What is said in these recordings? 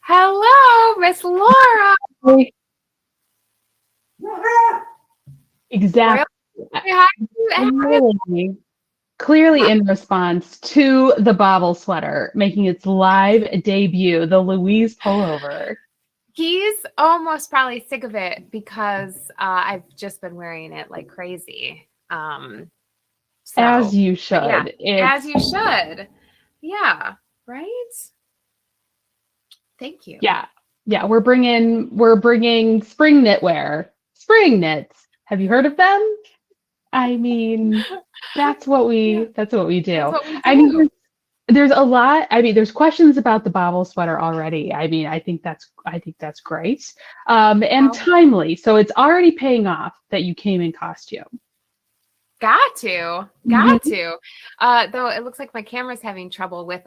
Hello, Miss Laura. Exactly. Clearly in response to the bobble sweater making its live debut, the Louise pullover. He's almost probably sick of it because I've just been wearing it like crazy. As you should. Yeah, as you should. Yeah, right? Thank you. Yeah. We're bringing spring knitwear. Spring knits. Have you heard of them? I mean, that's what we do. That's what we do. I mean, there's a lot. I mean, there's questions about the bobble sweater already. I mean, I think that's great, and timely. So it's already paying off that you came in costume. Got to. Though it looks like my camera's having trouble with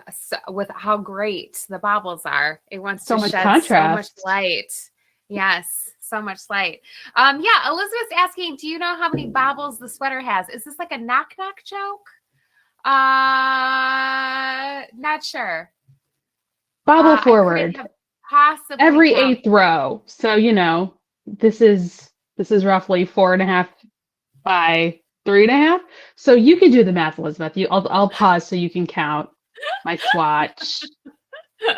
how great the bobbles are. It wants to shed so much light. Yes, so much light. Yeah, Elizabeth's asking, do you know how many bobbles the sweater has? Is this like a knock-knock joke? Not sure. Bobble forward. Possibly every eighth row. So, this is roughly 4.5 by 3.5. So you can do the math, Elizabeth. I'll pause so you can count my swatch. You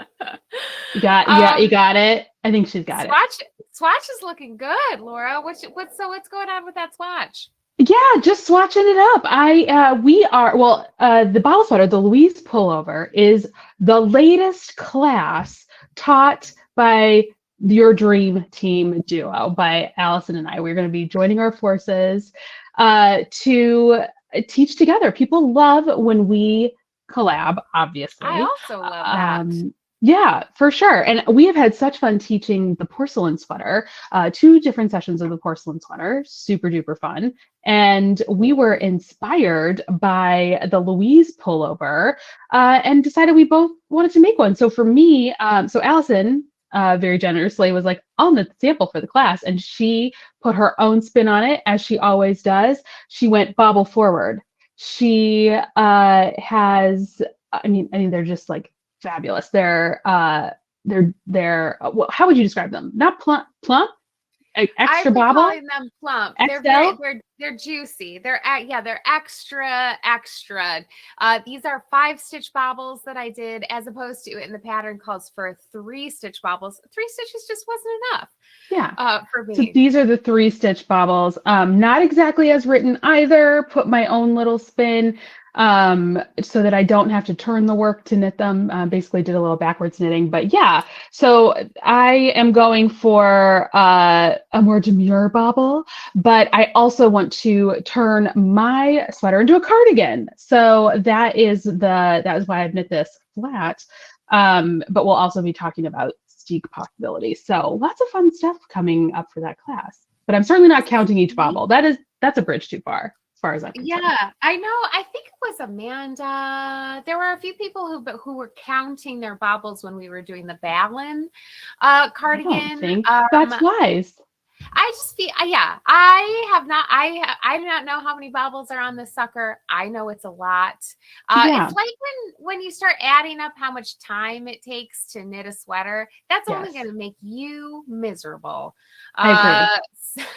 got it. I think she's got it. Swatch is looking good, Laura. What's going on with that swatch? Yeah, just swatching it up. The bobble sweater, the Louise pullover, is the latest class taught by your dream team duo, by Allyson and I. We're going to be joining our forces to teach together. People love when we collab, obviously. I also love that. Yeah, for sure. And we have had such fun teaching the porcelain sweater, 2 different sessions of the porcelain sweater, super duper fun. And we were inspired by the Louise pullover and decided we both wanted to make one. So for me, so Allyson very generously was like, I'll knit the sample for the class. And she put her own spin on it, as she always does. She went bobble forward. She has, I mean, they're just like fabulous. They're how would you describe them? Not plump, extra bobble. I'm calling them plump. They're juicy. They're extra. These are 5-stitch bobbles that I did, as opposed to, in the pattern calls for 3-stitch bobbles. 3 stitches just wasn't enough. Yeah. For me. So these are the 3-stitch bobbles. Not exactly as written either. Put my own little spin so that I don't have to turn the work to knit them. Basically did a little backwards knitting, but yeah. So I am going for a more demure bobble, but I also want to turn my sweater into a cardigan. So that is why I've knit this flat. But we'll also be talking about steek possibilities. So lots of fun stuff coming up for that class. But I'm certainly not counting each bobble. That's a bridge too far. Far as I'm concerned. Yeah, I know. I think it was Amanda. There were a few people who were counting their bobbles when we were doing the Ballon cardigan. I don't think that's wise. I just feel, I do not know how many bobbles are on this sucker. I know it's a lot. It's like when you start adding up how much time it takes to knit a sweater, that's only going to make you miserable. I agree.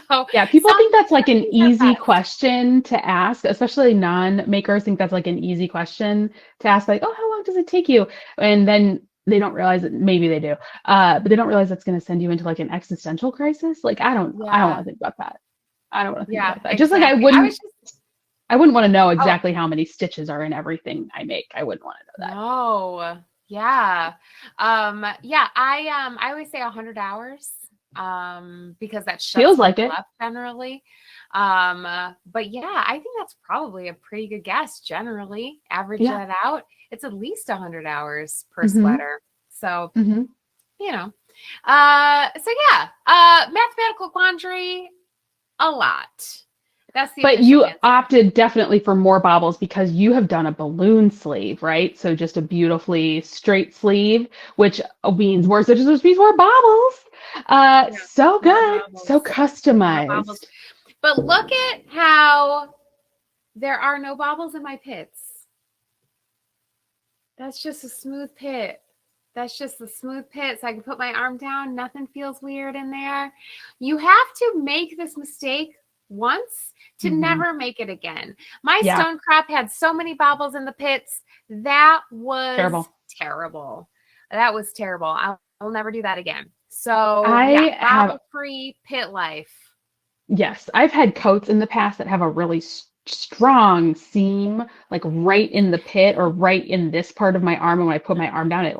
So yeah, people think that's like an easy question to ask, especially non-makers think that's like an easy question to ask, like, oh, how long does it take you? And then they don't realize that, maybe they do, but they don't realize that's going to send you into like an existential crisis. Like, I don't want to think about that. I don't want to think about that. Exactly. Just like I wouldn't want to know exactly how many stitches are in everything I make. I wouldn't want to know that. No. Yeah. I always say 100 hours. Because that feels like it up generally. But yeah, I think that's probably a pretty good guess. Generally, average that out, it's at least 100 hours per sweater. So, mathematical quandary, a lot. But you opted definitely for more bobbles because you have done a balloon sleeve, right? So just a beautifully straight sleeve, which means more stitches, which means more bobbles. So good, so customized. But look at how there are no bobbles in my pits. That's just a smooth pit. That's just the smooth pit, so I can put my arm down. Nothing feels weird in there. You have to make this mistake once to never make it again. My stone crop had so many bobbles in the pits. That was terrible. That was terrible. I'll never do that again. So bobble-free pit life. Yes, I've had coats in the past that have a really strong seam, like right in the pit or right in this part of my arm. And when I put my arm down, it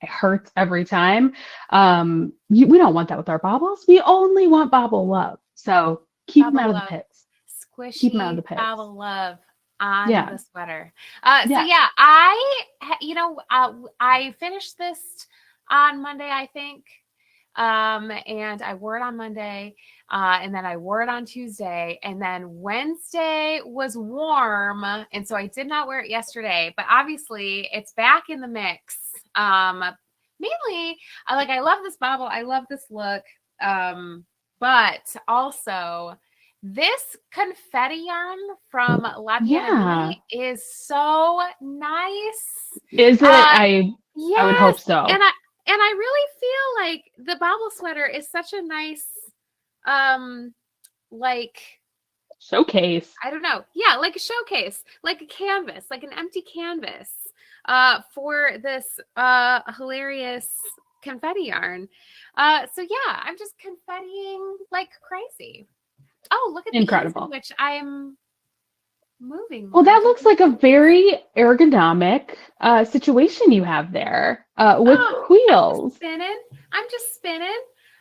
hurts every time. We don't want that with our bobbles. We only want bobble love. So keep them out of the pits. Squishy keep them out of the pits. Bobble love on the sweater. So I finished this on Monday, I think. And I wore it on Monday, and then I wore it on Tuesday, and then Wednesday was warm, and so I did not wear it yesterday, but obviously it's back in the mix. Mainly, I love this bobble, I love this look, but also this confetti yarn from La Piana is so nice. Is it? I would hope so. And I really feel like the bobble sweater is such a nice, showcase. I don't know. Yeah, like a showcase, like a canvas, like an empty canvas for this hilarious confetti yarn. So yeah, I'm just confettiing like crazy. Oh, look at the ease in which I'm moving. Well, that looks like a very ergonomic situation you have there with wheels. I'm just spinning.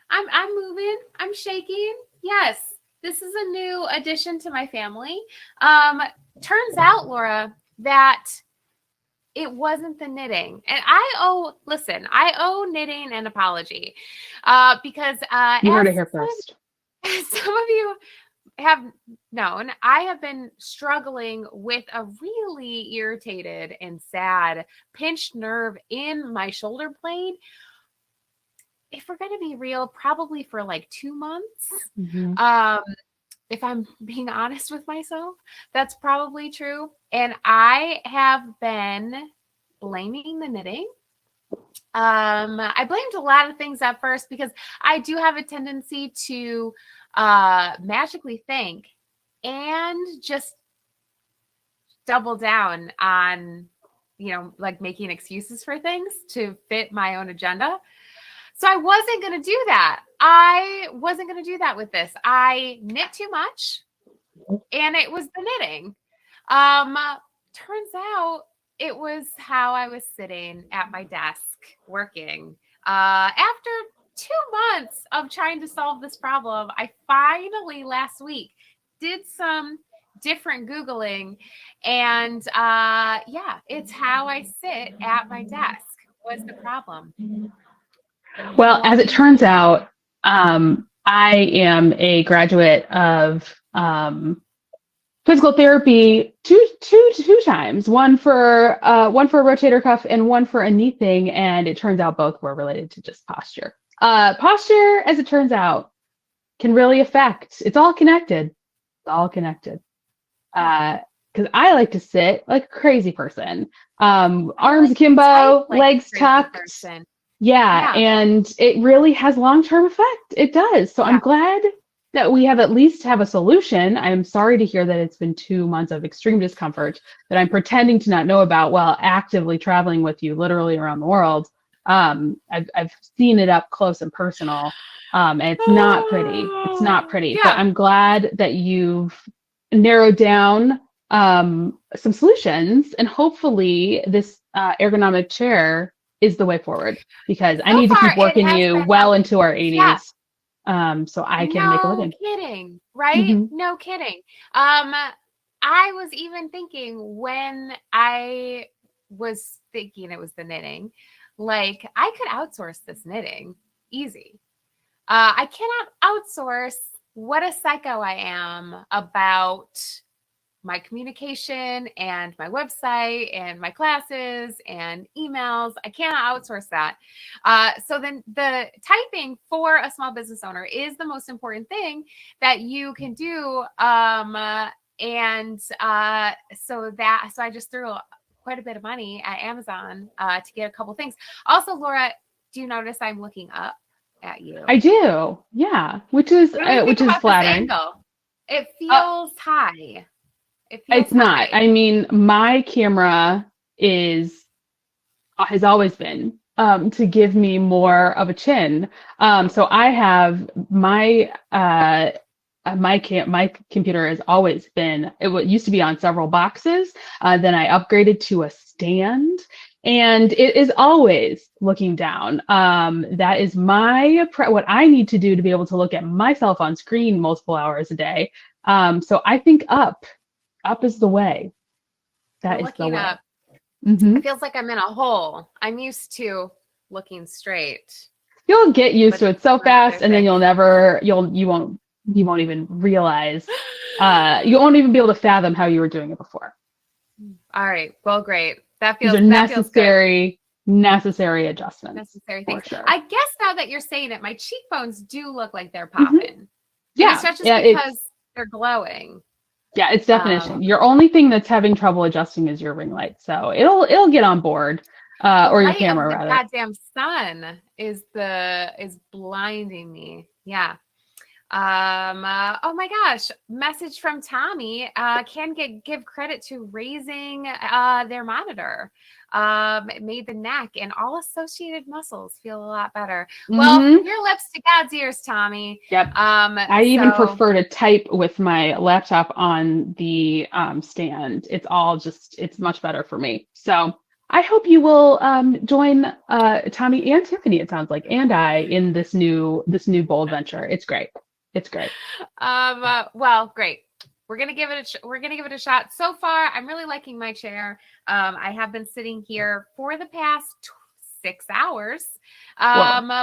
I'm moving. I'm shaking. Yes, this is a new addition to my family. Turns out, Laura, that it wasn't the knitting, and I owe knitting an apology because you heard it here first. Some of you have known, I have been struggling with a really irritated and sad pinched nerve in my shoulder blade. If we're going to be real, probably for like 2 months. If I'm being honest with myself, that's probably true. And I have been blaming the knitting. I blamed a lot of things at first because I do have a tendency to magically think and just double down on, making excuses for things to fit my own agenda. So I wasn't going to do that. I wasn't going to do that with this. I knit too much, and it was the knitting. Turns out it was how I was sitting at my desk working. After 2 months of trying to solve this problem, I finally last week did some different Googling, and it's how I sit at my desk was the problem. Well, as it turns out, I am a graduate of physical therapy two times, one for a rotator cuff and one for a knee thing, and it turns out both were related to just posture. Posture, as it turns out, can really affect. It's all connected. Because I like to sit like a crazy person, arms akimbo, legs tucked. Yeah, and it really has long-term effect. It does. So I'm glad that we have at least have a solution. I'm sorry to hear that it's been 2 months of extreme discomfort that I'm pretending to not know about while actively traveling with you literally around the world. I've seen it up close and personal, and it's not pretty. It's not pretty. Yeah. But I'm glad that you've narrowed down some solutions, and hopefully this ergonomic chair is the way forward, because I need to keep working you well into our 80s, so I can make a living. No kidding, right? Mm-hmm. No kidding. I was even thinking when I was thinking it was the knitting, like I could outsource this knitting easy. I cannot outsource what a psycho I am about my communication and my website and my classes and emails. I cannot outsource that. So then the typing for a small business owner is the most important thing that you can do. So I just threw quite a bit of money at Amazon to get a couple things. Also, Laura, do you notice I'm looking up at you? I do. Yeah. Which is flattering. This angle? It feels high. It's not. I mean, my camera has always been to give me more of a chin. So I have my my computer has always been, used to be on several boxes. Then I upgraded to a stand, and it is always looking down. That is what I need to do to be able to look at myself on screen multiple hours a day. So I think up is the way. That is the way. Up. It feels like I'm in a hole. I'm used to looking straight. You'll get used to it so fast, and then you won't even realize, you won't even be able to fathom how you were doing it before. All right. Well, great. These are necessary adjustments. Necessary things. Sure. I guess now that you're saying it, my cheekbones do look like they're popping. Mm-hmm. Yeah. It's not just because they're glowing. Yeah, it's definition. Your only thing that's having trouble adjusting is your ring light. So it'll get on board. Or your camera, rather. The goddamn sun is blinding me. Yeah. Oh my gosh. Message from Tommy. Can give credit to raising their monitor. It made the neck and all associated muscles feel a lot better. Mm-hmm. Well, your lips to God's ears, Tommy. Yep. I even prefer to type with my laptop on the stand. It's much better for me. So I hope you will join Tommy and Tiffany, it sounds like, and I in this new bold venture. It's great. It's great. Well, great. We're gonna give it a shot. So far, I'm really liking my chair. I have been sitting here for the past 6 hours,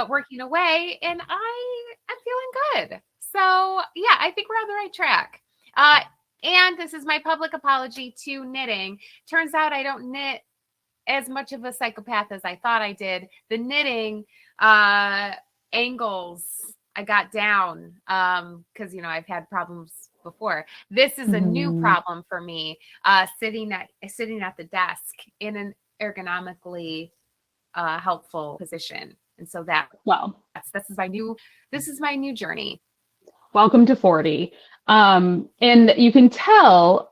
working away, and I'm feeling good. So yeah, I think we're on the right track. And this is my public apology to knitting. Turns out I don't knit as much of a psychopath as I thought I did. The knitting angles I got down because I've had problems before. This is a new problem for me. Sitting at the desk in an ergonomically helpful position, and so this is my new journey. Welcome to 40. And you can tell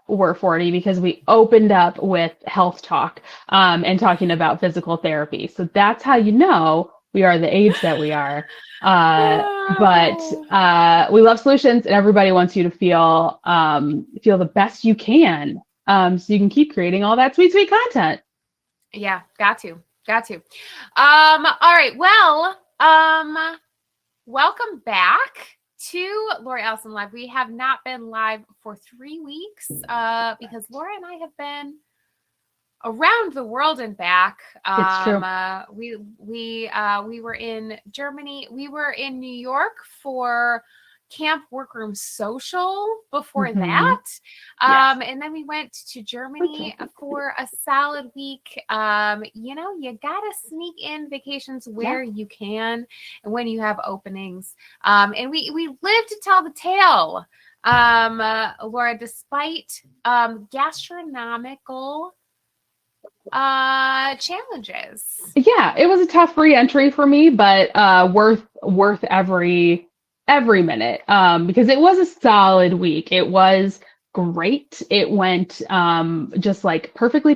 we're 40 because we opened up with health talk and talking about physical therapy. So that's how you know we are the age that we are. But we love solutions, and everybody wants you to feel the best you can, so you can keep creating all that sweet content. Yeah, got to. All right. Well, welcome back to Laura Allyson Live. We have not been live for 3 weeks because Laura and I have been around the world and back. It's true. We were in Germany. We were in New York for Camp Workroom Social before that. Yes. And then we went to Germany for a solid week. You gotta sneak in vacations where you can and when you have openings. And we lived to tell the tale. Laura, despite gastronomical challenges. Yeah, it was a tough re-entry for me, but worth every minute, because it was a solid week. It was great. It went just like perfectly.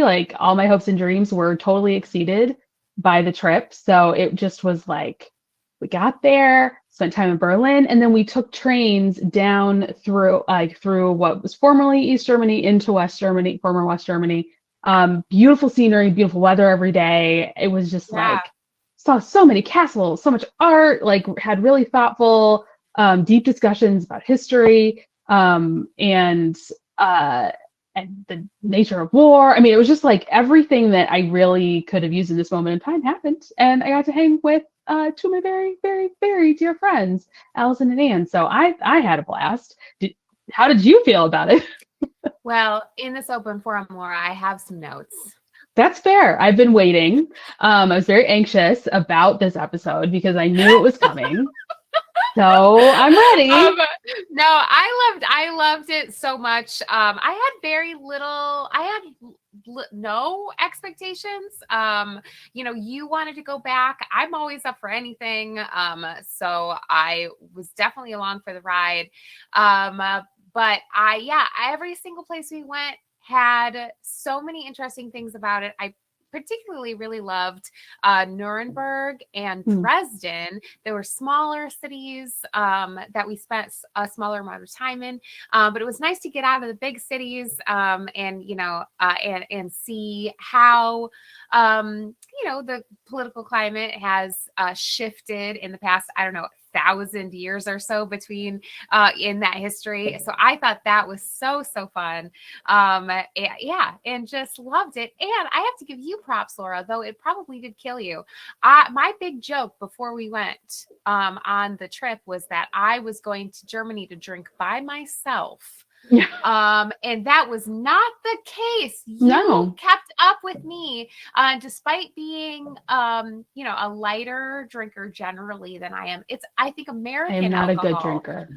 Like all my hopes and dreams were totally exceeded by the trip. So it just was like, we got there, spent time in Berlin, and then we took trains down through what was formerly East Germany into West Germany, former West Germany. Beautiful scenery, beautiful weather every day. It was just like, saw so many castles, so much art, like had really thoughtful, deep discussions about history, and the nature of war. I mean, it was just like everything that I really could have used in this moment in time happened. And I got to hang with two of my very, very, very dear friends, Allyson and Anne. So I had a blast. How did you feel about it? Well, in this open forum, Laura, I have some notes. That's fair. I've been waiting. I was very anxious about this episode because I knew it was coming. So I'm ready. No, I loved it so much. I had no expectations. You wanted to go back. I'm always up for anything. So I was definitely along for the ride. But every single place we went had so many interesting things about it. I particularly really loved Nuremberg and Dresden. There were smaller cities that we spent a smaller amount of time in, but it was nice to get out of the big cities and see how the political climate has shifted in the past, I don't know, 1,000 years or so between in that history. So I thought that was so fun. And just loved it. And I have to give you props, Laura, though it probably did kill you. My big joke before we went on the trip was that I was going to Germany to drink by myself. And that was not the case. You kept up with me, despite being, a lighter drinker generally than I am. I think American I am not alcohol a good drinker.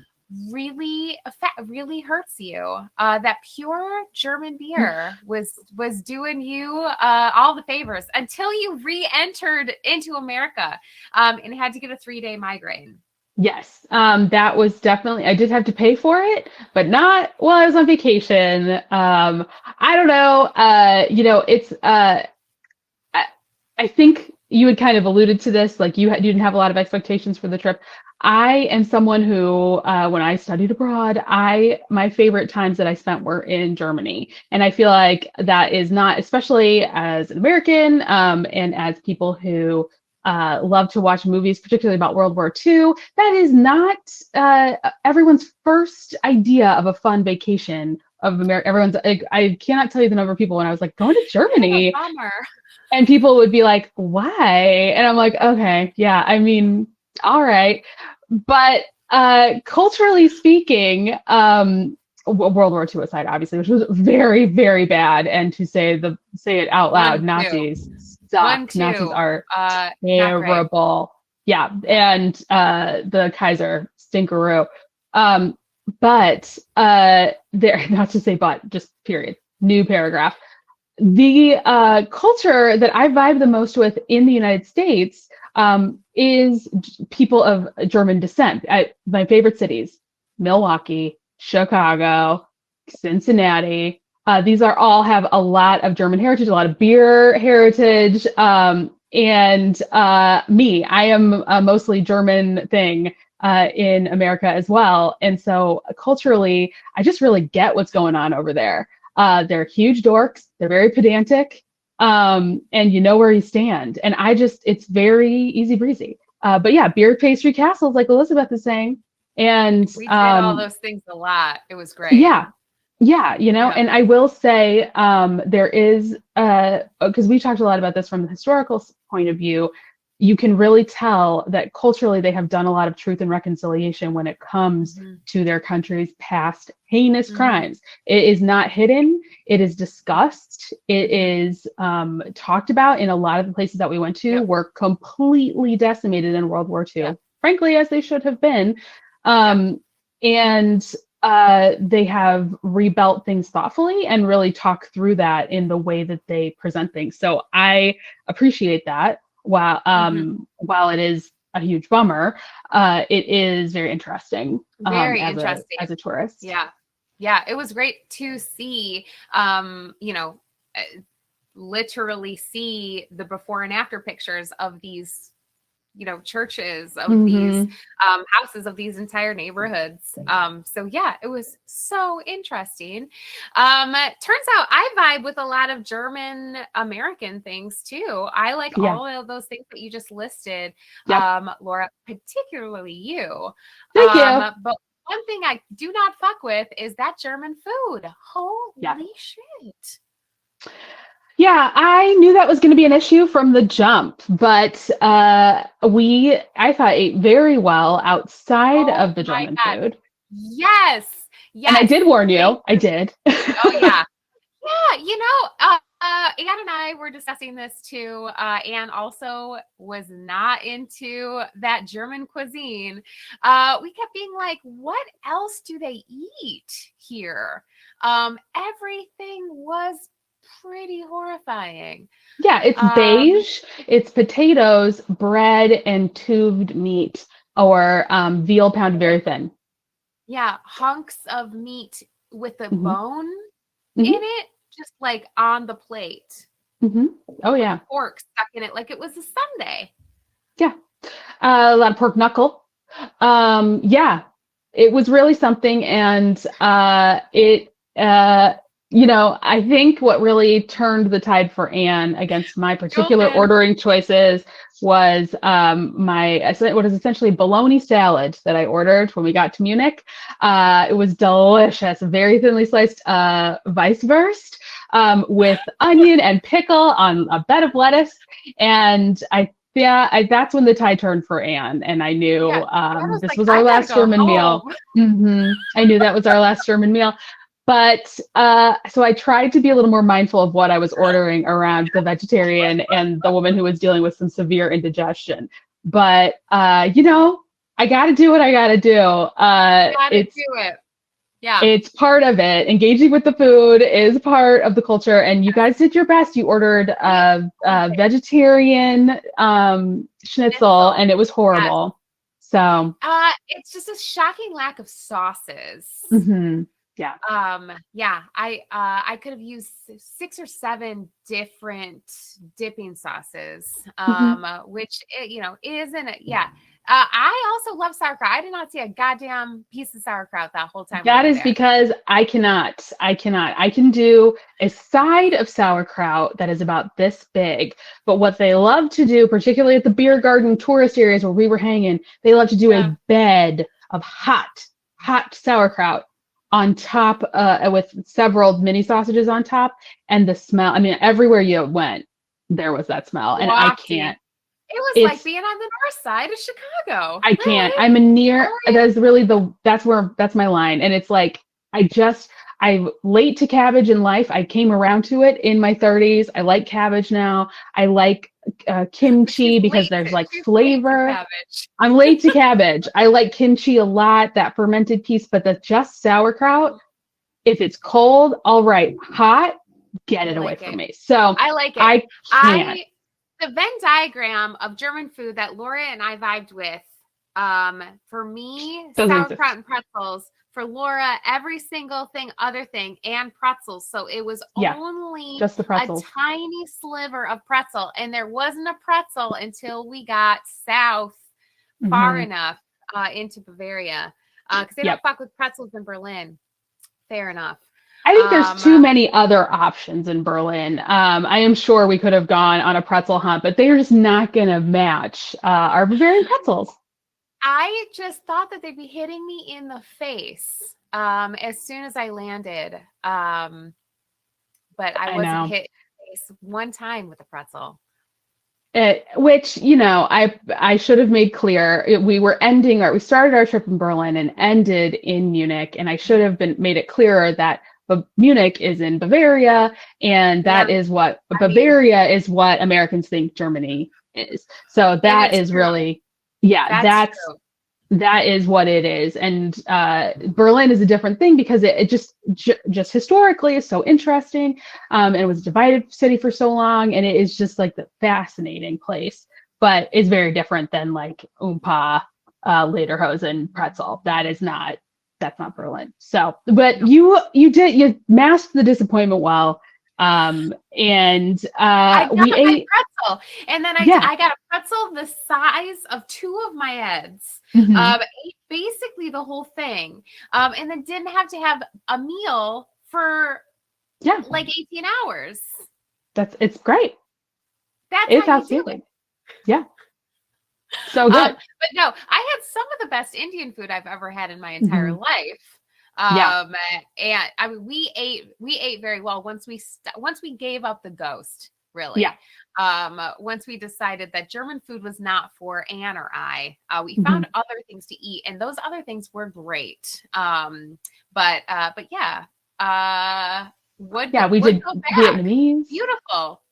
Really hurts you. That pure German beer was doing you all the favors until you re-entered into America and had to get a 3-day migraine. Yes, that was definitely, I did have to pay for it, but not while I was on vacation. I don't know, it's, I think you had kind of alluded to this, like you didn't have a lot of expectations for the trip. I am someone who, when I studied abroad, my favorite times that I spent were in Germany. And I feel like that is not, especially as an American, and as people who love to watch movies, particularly about World War II. That is not everyone's first idea of a fun vacation of America. I cannot tell you the number of people when I was like, going to Germany. Bummer. And people would be like, why? And I'm like, okay, yeah, I mean, all right. But culturally speaking, World War II aside, obviously, which was very, very bad. And to say it out loud, Nazis suck. Nazis are terrible. Yeah. And the Kaiser stinkeroo. But there, not to say but, just period. New paragraph. The culture that I vibe the most with in the United States is people of German descent. My favorite cities, Milwaukee, Chicago, Cincinnati. These all have a lot of German heritage, a lot of beer heritage. And I am a mostly German thing in America as well. And so culturally, I just really get what's going on over there. They're huge dorks. They're very pedantic. And you know where you stand. And it's very easy breezy. But yeah, beer pastry castles, like Elizabeth is saying. And we did all those things a lot. It was great. Yeah. And I will say there is, because we talked a lot about this from the historical point of view, you can really tell that culturally they have done a lot of truth and reconciliation when it comes to their country's past heinous crimes. It is not hidden. It is discussed. It is talked about in a lot of the places that we went to were completely decimated in World War II, frankly, as they should have been. And they have rebuilt things thoughtfully and really talk through that in the way that they present things. So I appreciate that. While it is a huge bummer, it is very interesting. Very interesting as a tourist. Yeah, it was great to see. Literally see the before and after pictures of these, churches, of these houses, of these entire neighborhoods. So yeah, it was so interesting. Turns out I vibe with a lot of German American things too. I like all of those things that you just listed, Laura, particularly you. Thank you. But one thing I do not fuck with is that German food. Holy shit. Yeah, I knew that was going to be an issue from the jump, but I thought ate very well outside of the German food. Yes. And I did warn you. I did. Oh yeah. Yeah. Anne and I were discussing this too. Anne also was not into that German cuisine. We kept being like, what else do they eat here? Everything was pretty horrifying. Yeah, it's beige. It's potatoes, bread, and tubed meat, or veal pounded very thin. Yeah, hunks of meat with a Mm-hmm. bone Mm-hmm. in it, just like on the plate. Mm-hmm. Oh yeah, pork stuck in it like it was a sundae. yeah. A lot of pork knuckle. Yeah, it was really something, and I think what really turned the tide for Anne against my particular ordering choices was what is essentially bologna salad that I ordered when we got to Munich. It was delicious, very thinly sliced Weisswurst with onion and pickle on a bed of lettuce, and that's when the tide turned for Anne, and I knew this was our last German meal. Mm-hmm. I knew that was our last German meal. But so I tried to be a little more mindful of what I was ordering around the vegetarian and the woman who was dealing with some severe indigestion. But I got to do what I got to do. Yeah. It's part of it. Engaging with the food is part of the culture, and you guys did your best. You ordered a vegetarian schnitzel, and it was horrible. Yes. So it's just a shocking lack of sauces. Mm-hmm. Yeah. I could have used 6 or 7 different dipping sauces, which isn't it? Yeah. I also love sauerkraut. I did not see a goddamn piece of sauerkraut that whole time. That is because I cannot. I can do a side of sauerkraut that is about this big. But what they love to do, particularly at the beer garden tourist areas where we were hanging, they love to do a bed of hot sauerkraut on top with several mini sausages on top. And the smell, I mean, everywhere you went, there was that smell. And I can't. It was like being on the north side of Chicago. I can't. I'm that's my line. And it's like, I'm late to cabbage in life. I came around to it in my 30s. I like cabbage now. I like kimchi because there's like flavor. I'm late to cabbage. I like kimchi a lot, that fermented piece, but the just sauerkraut, if it's cold, all right, hot, get it away from me. So I like it. I can't. The Venn diagram of German food that Laura and I vibed with, for me, sauerkraut and pretzels. For Laura, every single other thing, and pretzels. So it was only just the pretzels. A tiny sliver of pretzel. And there wasn't a pretzel until we got south far enough into Bavaria. Because they don't fuck with pretzels in Berlin. Fair enough. I think there's too many other options in Berlin. I am sure we could have gone on a pretzel hunt, but they're just not going to match our Bavarian pretzels. I just thought that they'd be hitting me in the face as soon as I landed. But I wasn't hit in the face one time with a pretzel. Which, I should have made clear. We started our trip in Berlin and ended in Munich. And I should have made it clearer that Munich is in Bavaria. And that is what Bavaria is what Americans think Germany is. So that is true. Really... Yeah, that is what it is. And Berlin is a different thing because it just historically is so interesting. And it was a divided city for so long. And it is just like the fascinating place. But it's very different than like Oompa, Lederhosen, pretzel. That's not Berlin. So, but you masked the disappointment well. I got we ate pretzel, and then I got a pretzel the size of 2 of my heads. Ate basically the whole thing, and then didn't have to have a meal for like 18 hours. It's great. It's outstanding. Yeah. So good. But no, I had some of the best Indian food I've ever had in my entire life. And I mean, we ate very well once we gave up the ghost, really. Yeah. Once we decided that German food was not for Anne or I, we found other things to eat, and those other things were great. But yeah. We did Vietnamese. Beautiful.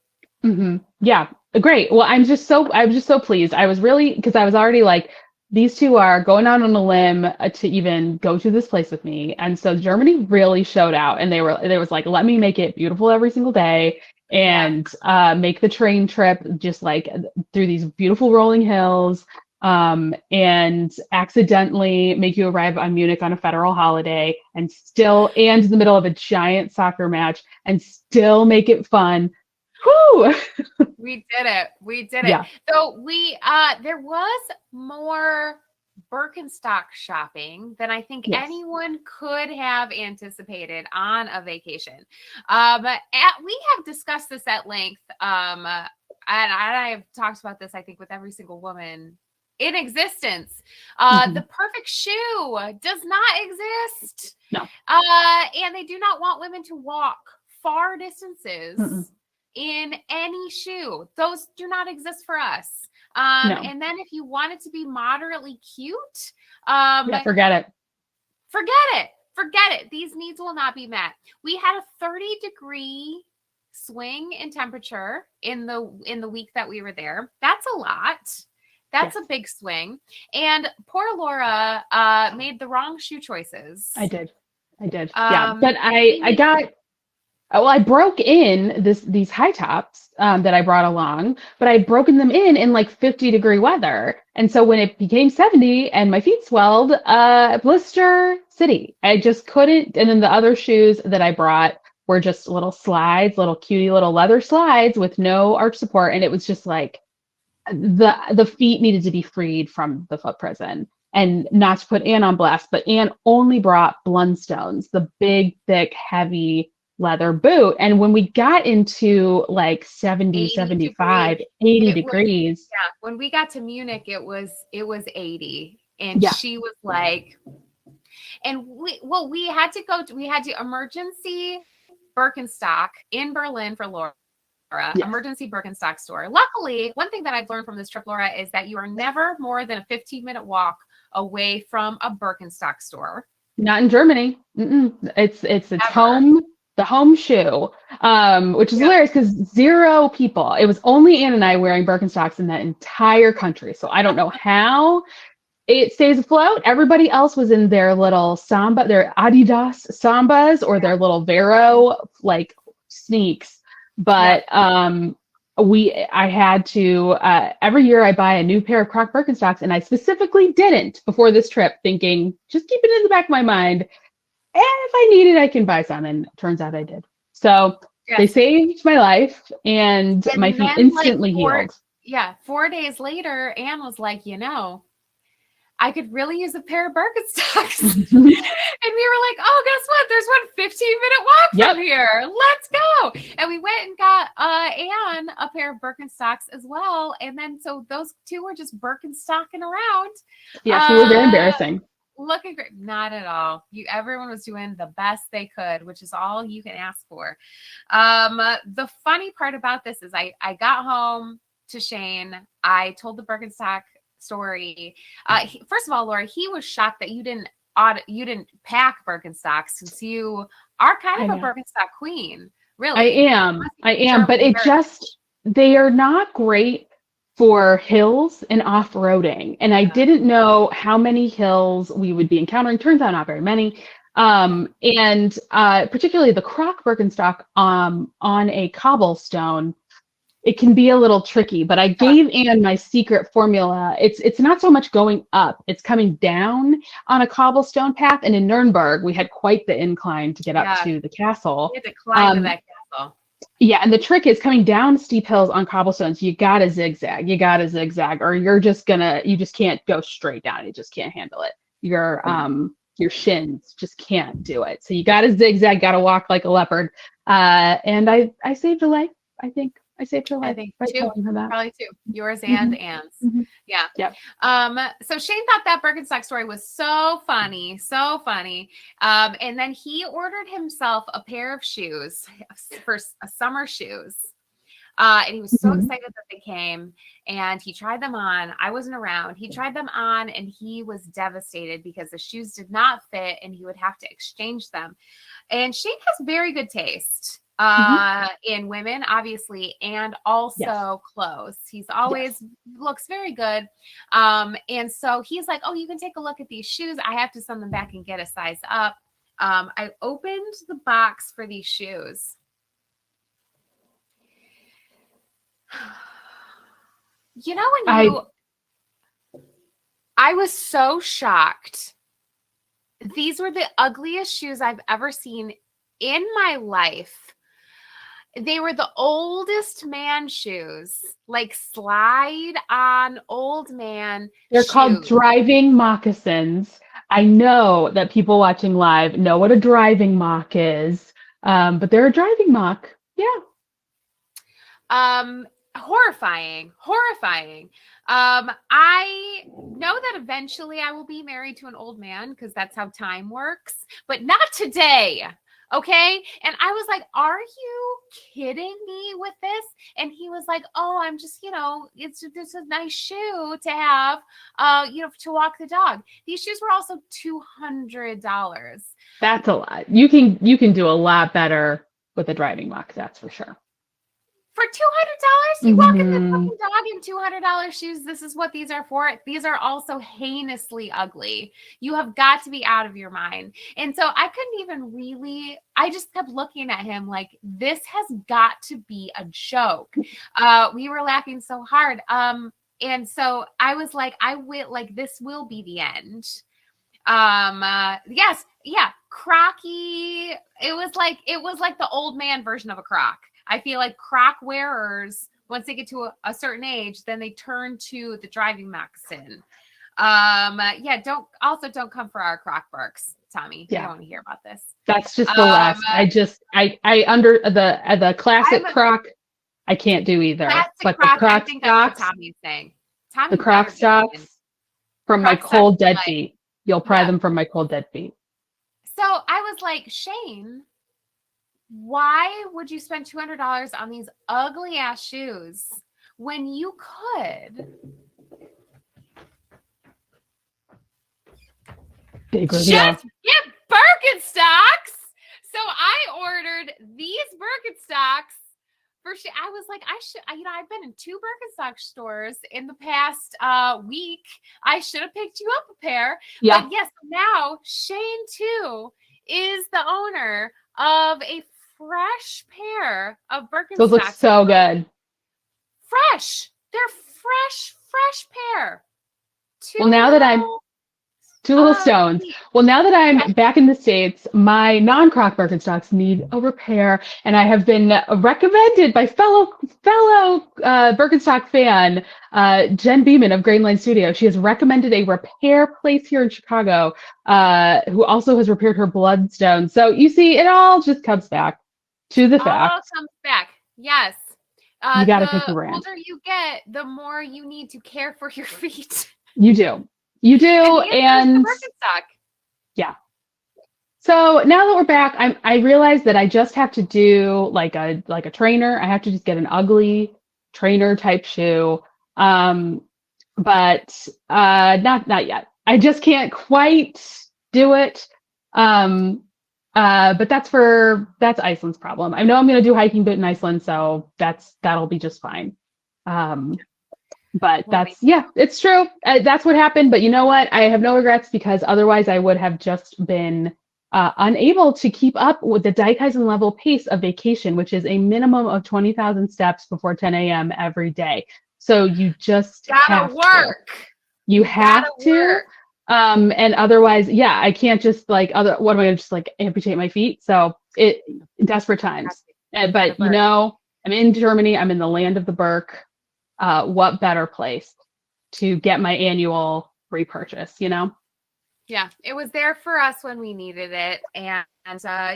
Yeah, great. Well, I was just so pleased. I was really, because I was already like, these two are going out on a limb to even go to this place with me. And so Germany really showed out, and they was like, let me make it beautiful every single day and make the train trip just like through these beautiful rolling hills, and accidentally make you arrive on Munich on a federal holiday and in the middle of a giant soccer match and still make it fun. Whew. We did it. Yeah. So there was more Birkenstock shopping than I think anyone could have anticipated on a vacation. We have discussed this at length. And I have talked about this, I think, with every single woman in existence. The perfect shoe does not exist. No. And they do not want women to walk far distances in any shoe. Those do not exist for us. No. And then if you want it to be moderately cute, forget it. Forget it. These needs will not be met. We had a 30-degree swing in temperature in the week that we were there. That's a lot. That's a big swing. And poor Laura made the wrong shoe choices. I did. But I broke in these high tops that I brought along, but I'd broken them in like 50-degree weather. And so when it became 70 and my feet swelled, blister city. I just couldn't. And then the other shoes that I brought were just little slides, little cutie little leather slides with no arch support. And it was just like the feet needed to be freed from the foot prison. And not to put Anne on blast, but Anne only brought Blundstones, the big, thick, heavy leather boot. And when we got into like 70, 75, 80 degrees. When we got to Munich, it was 80. And she was like, and we had to emergency Birkenstock in Berlin for Laura. Emergency Birkenstock store. Luckily, one thing that I've learned from this trip, Laura, is that you are never more than a 15-minute walk away from a Birkenstock store. Not in Germany. It's home, the home shoe, which is hilarious because 0 people. It was only Anne and I wearing Birkenstocks in that entire country. So I don't know how it stays afloat. Everybody else was in their little Samba, their Adidas Sambas or their little Vero like sneaks. But I had to every year I buy a new pair of Croc Birkenstocks, and I specifically didn't before this trip, thinking just keep it in the back of my mind, and if I need it I can buy some, and it turns out I did. So they saved my life, and my feet instantly healed. 4 days later, Anne was like, I could really use a pair of Birkenstocks. And we were like, oh, guess what? There's one 15-minute walk from here. Let's go. And we went and got Anne a pair of Birkenstocks as well. And then so those two were just Birkenstocking around. Yeah, she was very embarrassing. Looking great. Not at all. Everyone was doing the best they could, which is all you can ask for. The funny part about this is I got home to Shane. I told the Birkenstock story. First of all, Laura, he was shocked that you didn't pack Birkenstocks, since you are kind of a Birkenstock queen. Really, I am, but they are not great for hills and off-roading. And I didn't know how many hills we would be encountering. Turns out not very many. And particularly the Croc Birkenstock on a cobblestone, it can be a little tricky, but I gave Anne my secret formula. It's not so much going up, it's coming down on a cobblestone path. And in Nuremberg, we had quite the incline to get up to the castle. You had to climb to that castle. Yeah, and the trick is coming down steep hills on cobblestones. You gotta zigzag, or you just can't go straight down. You just can't handle it. Your shins just can't do it. So you gotta zigzag, gotta walk like a leopard. And I saved a life, I think. I saved her life. I think probably two. Yours and Anne's. Mm-hmm. Yeah. Yep. So Shane thought that Birkenstock story was so funny. And then he ordered himself a pair of shoes for summer shoes. And he was so excited that they came, and he tried them on. I wasn't around. He tried them on, and he was devastated because the shoes did not fit, and he would have to exchange them. And Shane has very good taste. in women, obviously, and also clothes. He's always looks very good. And so he's like, oh, you can take a look at these shoes. I have to send them back and get a size up. I opened the box for these shoes. You know, I was so shocked. These were the ugliest shoes I've ever seen in my life. They were the oldest man shoes, like slide on old man. They're called driving moccasins. I know that people watching live know what a driving mock is, but they're a driving mock. Yeah. Horrifying. I know that eventually I will be married to an old man because that's how time works, but not today. Okay. And I was like, are you kidding me with this? And he was like, oh, I'm just, it's a nice shoe to have, to walk the dog. These shoes were also $200. That's a lot. You can do a lot better with a driving mock. That's for sure. For $200, you walk in the fucking dog in $200 shoes. This is what these are for. These are also heinously ugly. You have got to be out of your mind. And so I couldn't even I just kept looking at him like, this has got to be a joke. We were laughing so hard. And so I was like, this will be the end. Yes. Yeah. Crocky. It was like the old man version of a croc. I feel like croc wearers, once they get to a certain age, then they turn to the driving moccasin. Don't come for our croc barks, Tommy. Yeah. I don't want to hear about this. That's just the last. I under the classic croc, I can't do either. But croc, the croc I think that's what Tommy's saying. The croc socks from my cold dead feet. You'll pry them from my cold dead feet. So I was like, Shane, why would you spend $200 on these ugly ass shoes when you could just get Birkenstocks? So I ordered these Birkenstocks I was like, I've been in 2 Birkenstock stores in the past week. I should have picked you up a pair. Yeah. But yes, now Shane too is the owner of a fresh pair of Birkenstocks. Those look so good. Fresh. They're fresh pair. Two little stones. Well, now that I'm back in the States, my non-Croc Birkenstocks need a repair, and I have been recommended by fellow Birkenstock fan, Jen Beeman of Grainline Studio. She has recommended a repair place here in Chicago, who also has repaired her bloodstone. So you see, it all just comes back to the fact. All comes back. Yes. You got to pick your brand. The older you get, the more you need to care for your feet. You do. And yeah. So now that we're back, I realized that I just have to do like a trainer. I have to just get an ugly trainer type shoe. But not yet. I just can't quite do it. But that's Iceland's problem. I know I'm going to do hiking boot in Iceland, so that'll be just fine. But it's true. That's what happened. But you know what? I have no regrets, because otherwise I would have just been unable to keep up with the Dijkhuizen level pace of vacation, which is a minimum of 20,000 steps before 10 a.m. every day. So you just gotta work. You have to. And otherwise, I can't just what am I going to just amputate my feet? So desperate times. But I'm in Germany. I'm in the land of the Birk. What better place to get my annual repurchase, Yeah, it was there for us when we needed it. And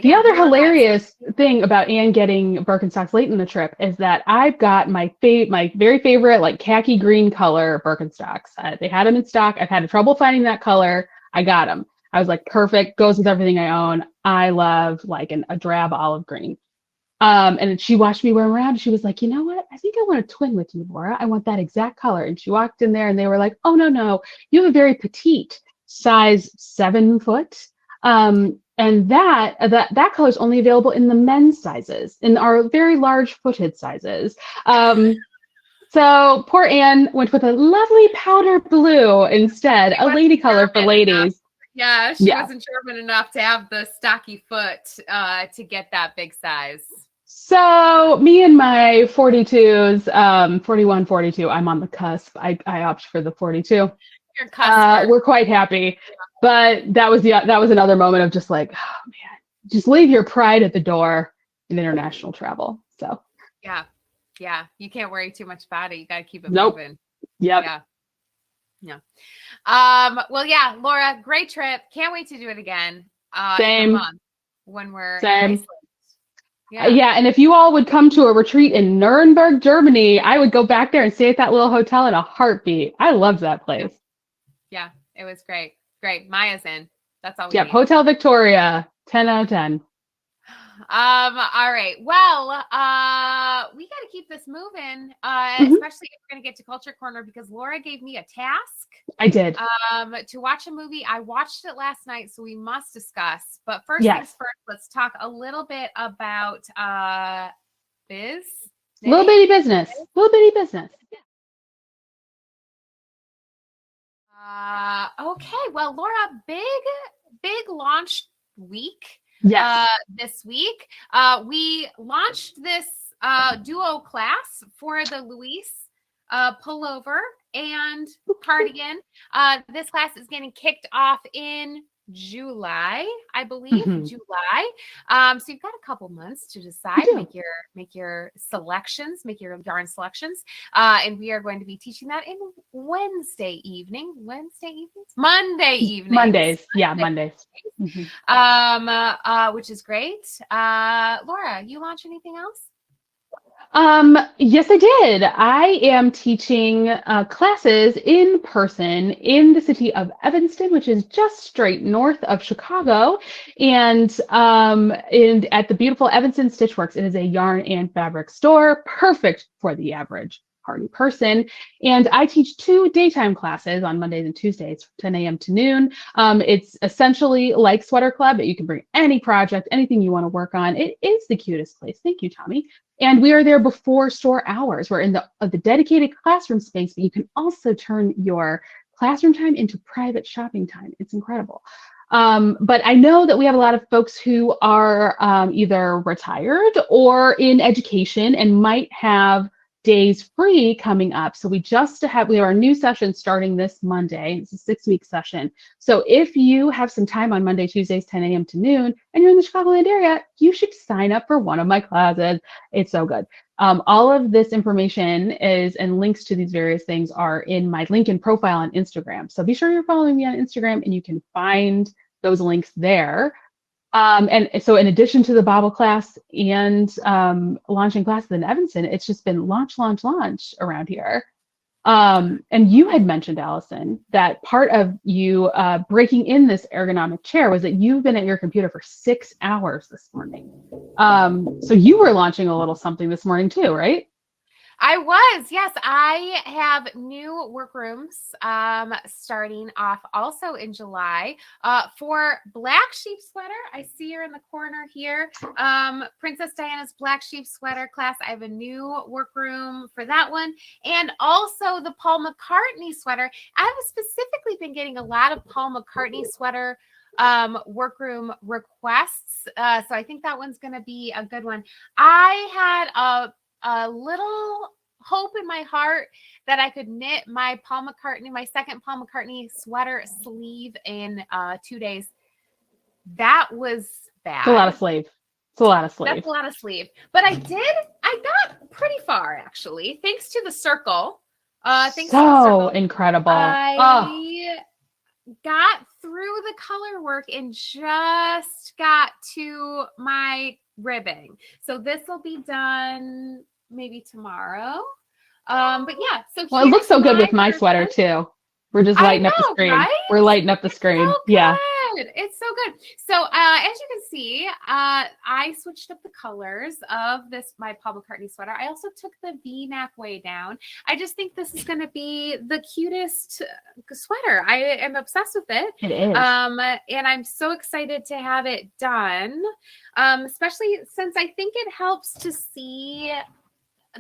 the other hilarious thing about Anne getting Birkenstocks late in the trip is that I've got my very favorite khaki green color Birkenstocks. They had them in stock. I've had trouble finding that color. I got them. I was like, perfect, goes with everything I own. I love a drab olive green. And she watched me wear them around. And she was like, you know what? I think I want to twin with you, Laura. I want that exact color. And she walked in there and they were like, oh, no, you have a very petite size 7 foot. And that color is only available in the men's sizes, in our very large footed sizes. So poor Anne went with a lovely powder blue instead, a lady color for ladies. Yeah, she wasn't German enough to have the stocky foot to get that big size. So me and my 42s, 41, 42, I'm on the cusp. I opt for the 42. We're quite happy. But that was another moment of just like, oh man, just leave your pride at the door in international travel. So yeah, you can't worry too much about it. You got to keep it moving. Yep. Yeah. Well, yeah, Laura, great trip. Can't wait to do it again. Same. In a month when we're Same. in Iceland. Yeah, and if you all would come to a retreat in Nuremberg, Germany, I would go back there and stay at that little hotel in a heartbeat. I loved that place. Yeah, it was great. Great. Maya's in. That's all we need. Hotel Victoria, 10 out of 10. All right. Well, we got to keep this moving, especially if we're going to get to Culture Corner, because Laura gave me a task. I did. To watch a movie. I watched it last night, so we must discuss. But first things first, let's talk a little bit about biz. Little bitty business. Little bitty business. Okay. Well, Laura, big launch week. Yes. This week, we launched this duo class for the Luis pullover and cardigan. This class is getting kicked off in July, I believe. July. So you've got a couple months to decide, make your selections, make your yarn selections. And we are going to be teaching that in Monday evenings. Mondays. Yeah, Mondays. Which is great. Laura, you launch anything else? Yes, I did. I am teaching classes in person in the city of Evanston, which is just straight north of Chicago, and at the beautiful Evanston Stitchworks. It is a yarn and fabric store, perfect for the average party person. And I teach 2 daytime classes on Mondays and Tuesdays from 10 a.m. to noon. It's essentially like Sweater Club, but you can bring any project, anything you want to work on. It is the cutest place. Thank you, Tommy. And we are there before store hours. We're in the dedicated classroom space, but you can also turn your classroom time into private shopping time. It's incredible. But I know that we have a lot of folks who are either retired or in education and might have days free coming up. So we have our new session starting this Monday. It's a 6-week session. So if you have some time on Monday, Tuesdays, 10 a.m. to noon, and you're in the Chicagoland area, you should sign up for one of my classes. It's so good. All of this information and links to these various things are in my LinkedIn profile on Instagram. So be sure you're following me on Instagram and you can find those links there. And so in addition to the Bible class and launching classes in Evanston, it's just been launch around here. And you had mentioned, Allyson, that part of you breaking in this ergonomic chair was that you've been at your computer for 6 hours this morning. So you were launching a little something this morning too, right? I was, yes. I have new workrooms starting off also in July for Black Sheep Sweater. I see her in the corner here. Princess Diana's Black Sheep Sweater class. I have a new workroom for that one. And also the Paul McCartney sweater. I've specifically been getting a lot of Paul McCartney sweater workroom requests. So I think that one's going to be a good one. I had a little hope in my heart that I could knit my second Paul McCartney sweater sleeve in 2 days. That was bad. It's a lot of sleeve. That's a lot of sleeve. But I got pretty far actually, thanks to the circle. Incredible. I got through the color work and just got to my ribbing. So this will be done maybe tomorrow. But yeah, it looks so good with my sweater too. We're just lighting up the screen. Right? We're lighting up the screen. So yeah. good. It's so good. So as you can see, I switched up the colors of my Paul McCartney sweater. I also took the V-neck way down. I just think this is going to be the cutest sweater. I am obsessed with it. It is. And I'm so excited to have it done, especially since I think it helps to see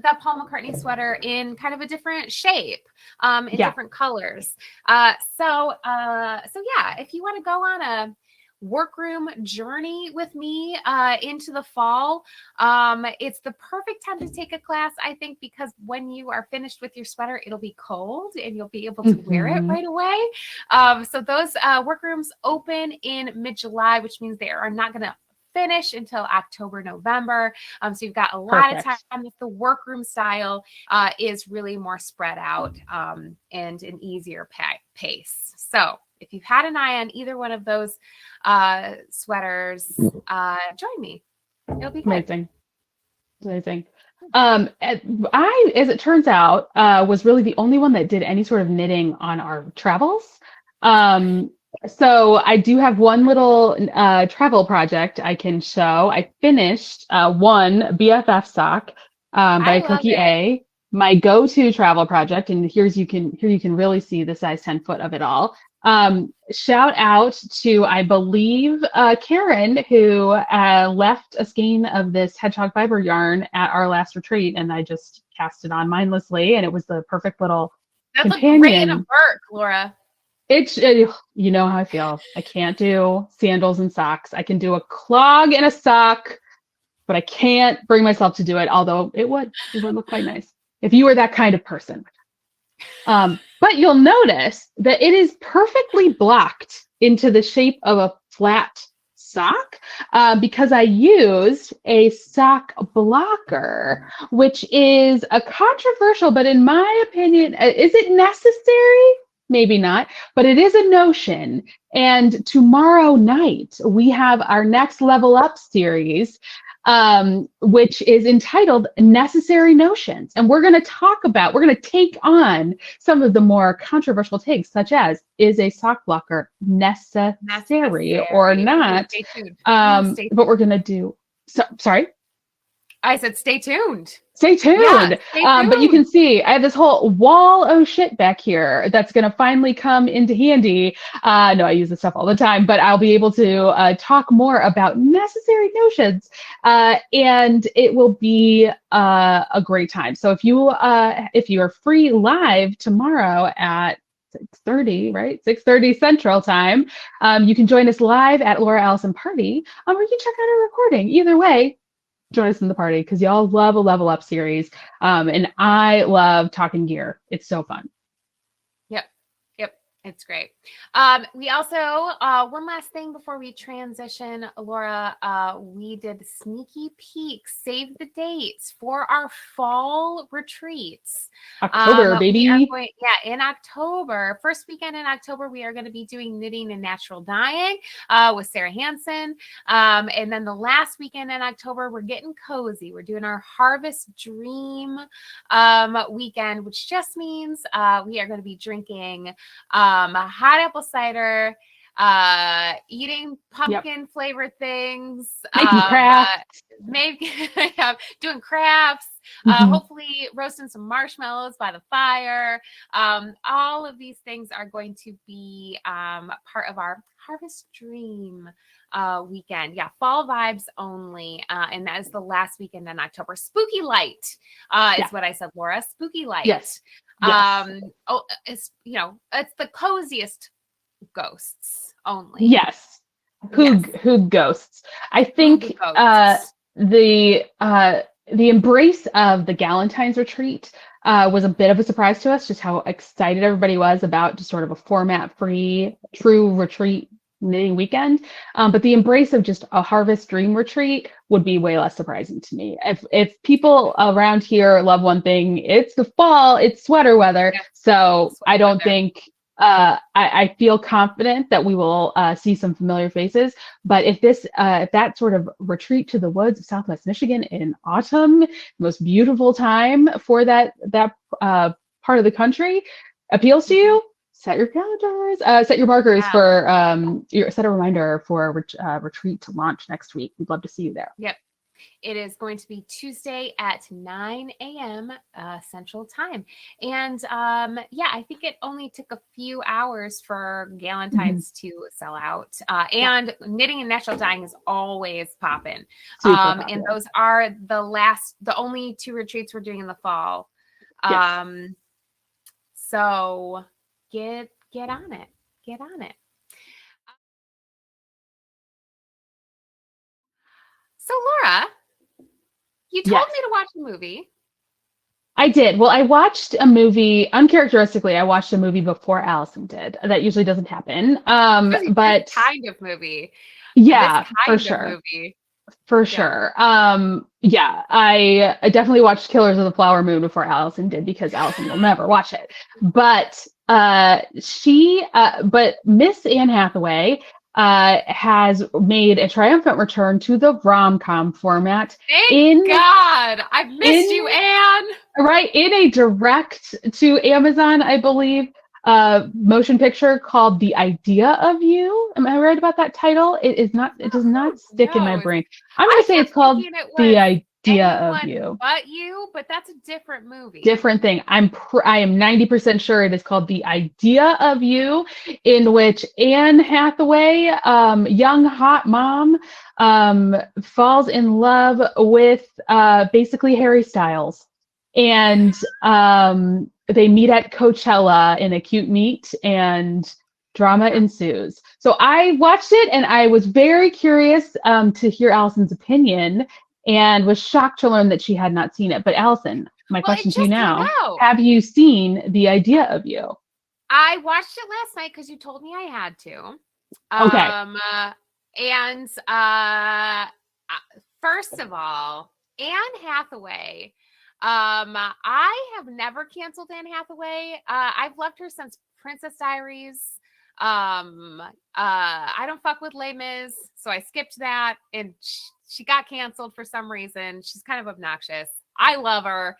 that Paul McCartney sweater in kind of a different shape, in different colors. So yeah, if you want to go on a workroom journey with me into the fall, it's the perfect time to take a class, I think, because when you are finished with your sweater, it'll be cold and you'll be able to wear it right away. So those workrooms open in mid-July, which means they are not going to finish until October, November. So you've got a lot of time. If the workroom style is really more spread out and an easier pace. So if you've had an eye on either one of those sweaters, join me. It'll be good. Amazing. I, as it turns out, was really the only one that did any sort of knitting on our travels. So I do have one little travel project I can show. I finished one BFF sock by Cookie A, my go-to travel project. And here you can really see the size 10 foot of it all. Shout out to, I believe, Karen, who left a skein of this hedgehog fiber yarn at our last retreat, and I just cast it on mindlessly, and it was the perfect little companion. Looked great in a work, Laura. It's, you know how I feel. I can't do sandals and socks. I can do a clog and a sock, but I can't bring myself to do it, although it would look quite nice if you were that kind of person. But you'll notice that it is perfectly blocked into the shape of a flat sock because I used a sock blocker, which is a controversial, but in my opinion, is it necessary? Maybe not, but it is a notion. And tomorrow night, we have our next Level Up series, which is entitled Necessary Notions. And we're going to take on some of the more controversial takes, such as, is a sock blocker necessary or not? Stay tuned. But we're going to do, sorry? I said, stay tuned. Stay tuned. Yeah, stay tuned. But you can see I have this whole wall of shit back here that's going to finally come into handy. No, I use this stuff all the time, but I'll be able to talk more about necessary notions, and it will be a great time. So if you are free live tomorrow at 6:30, right? 6:30 Central Time, you can join us live at Laura Allyson Party, or you can check out our recording. Either way, join us in the party because y'all love a Level Up series. And I love talking gear. It's so fun. Yep. It's great. We also, one last thing before we transition, Laura, we did sneaky peeks, save the dates for our fall retreats. October, baby. In October, first weekend in October, we are going to be doing knitting and natural dyeing with Sarah Hansen. And then the last weekend in October, we're getting cozy. We're doing our Harvest Dream weekend, which just means we are going to be drinking hot apple cider, eating pumpkin flavored things, making crafts, doing crafts, hopefully roasting some marshmallows by the fire. All of these things are going to be part of our Harvest Dream weekend. Yeah, fall vibes only. And that is the last weekend in October. Spooky light is what I said, Laura. Spooky light. Yes. It's it's the coziest ghosts only. Yes. Who ghosts? I think the embrace of the Galentine's retreat was a bit of a surprise to us, just how excited everybody was about just sort of a format-free true retreat knitting weekend. But the embrace of just a Harvest Dream retreat would be way less surprising to me. If people around here love one thing, it's the fall, it's sweater weather. Yeah. So I don't think, I feel confident that we will see some familiar faces. But if that sort of retreat to the woods of Southwest Michigan in autumn, most beautiful time for that part of the country, appeals to you, Set your calendars. Set your markers for set a reminder for a retreat to launch next week. We'd love to see you there. Yep. It is going to be Tuesday at 9 a.m. Central Time. And I think it only took a few hours for Galentine's to sell out. And knitting and natural dyeing is always popping. And those are the only 2 retreats we're doing in the fall. Yes. So get on it. Get on it. So Laura, you told me to watch a movie. I did. Well, I watched a movie, uncharacteristically, I watched a movie before Allyson did. That usually doesn't happen. But this kind of movie. Yeah, for sure. For sure. I definitely watched Killers of the Flower Moon before Allyson did because Allyson will never watch it. But Miss Anne Hathaway has made a triumphant return to the rom-com format. Thank God! I've missed you, Anne! Right, in a direct to Amazon, I believe, motion picture called The Idea of You. Am I right about that title? It does not stick in my brain. I'm going to say it's called The Idea of You. But that's a different movie. Different thing. I am 90% sure it is called The Idea of You, in which Anne Hathaway, young hot mom, falls in love with basically Harry Styles. And they meet at Coachella in a cute meet, and drama ensues. So I watched it, and I was very curious to hear Allison's opinion, and was shocked to learn that she had not seen it. But Allyson, my question to you now, have you seen The Idea of You? I watched it last night because you told me I had to. First of all, Anne Hathaway. I have never canceled Anne Hathaway. I've loved her since Princess Diaries. I don't fuck with Les Mis, so I skipped that, and she got canceled for some reason. She's kind of obnoxious. I love her.